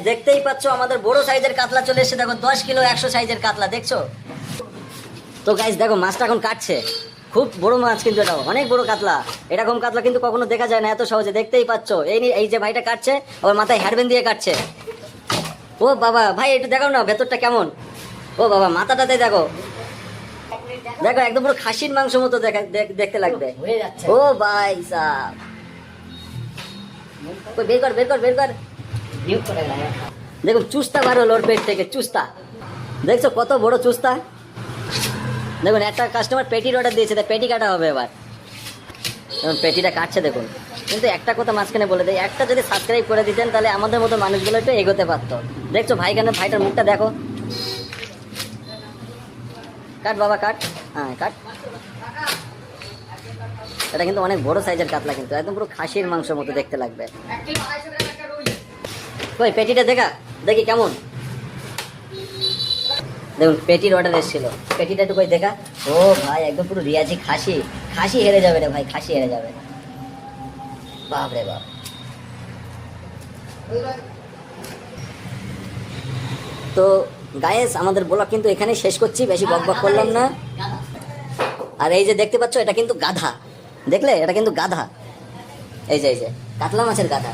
দেখতেই পাচ্ছ আমাদের বড় সাইজের কাতলা চলে এসেছে। দেখো 10 কিলো 100 সাইজের কাতলা দেখছো তো গাইস। দেখো মাছটা এখন কাটছে, খুব বড় মাছ কিন্তু এটা, অনেক বড় কাতলা। এরকম কাতলা কিন্তু কখনো দেখা যায় না এত সহজে। দেখতেই পাচ্ছ এই যে ভাইটা কাটছে, ওর মাথায় হেয়ারব্যান্ড দিয়ে কাটছে। ও বাবা ভাই একটু দেখাও না ভেতরটা কেমন। ও বাবা মাথাটাতে দেখো, দেখো একদম পুরো খাসির মাংস মতো দেখতে লাগবে। ও ভাই সাহ, বের কর বের কর বের কর। দেখুন চুস্তা বার হলো ওর পেট থেকে, চুস্তা দেখছো কত বড় চুস্তা। দেখুন একটা কাস্টমার পেটির অর্ডার দিয়েছে, তাই পেটি কাটা হবে এবার। দেখুন পেটিটা কাটছে দেখুন। কিন্তু একটা কথা মাঝখানে বলে দেয়, একটা যদি সাবস্ক্রাইব করে দিতেন তাহলে আমাদের মতো মানুষগুলো একটু এগোতে পারতো। দেখছো ভাই কেন, ভাইটার মুখটা দেখো। কাট বাবা কাট, হ্যাঁ কাট। এটা কিন্তু অনেক বড় সাইজের কাতলা, কিন্তু একদম পুরো খাসির মাংস মতো দেখতে লাগবে। ওই পেটিটা দেখা দেখি কেমন। দেখুন পেটির অর্ডার এসেছিল, পেটিটা একটু কই দেখা। ও ভাই একদম পুরো রিয়াজি খাসি, খাসি হেরে যাবে রে ভাই, খাসি হেরে যাবে। বাপ রে বাপ। তো গায়েস আমাদের ব্লগ কিন্তু এখানে শেষ করছি, বেশি বকবক করলাম না। আর এই যে দেখতে পাচ্ছ এটা কিন্তু গাধা, দেখলে এটা কিন্তু গাধা, এই যে কাতলা মাছের গাধা।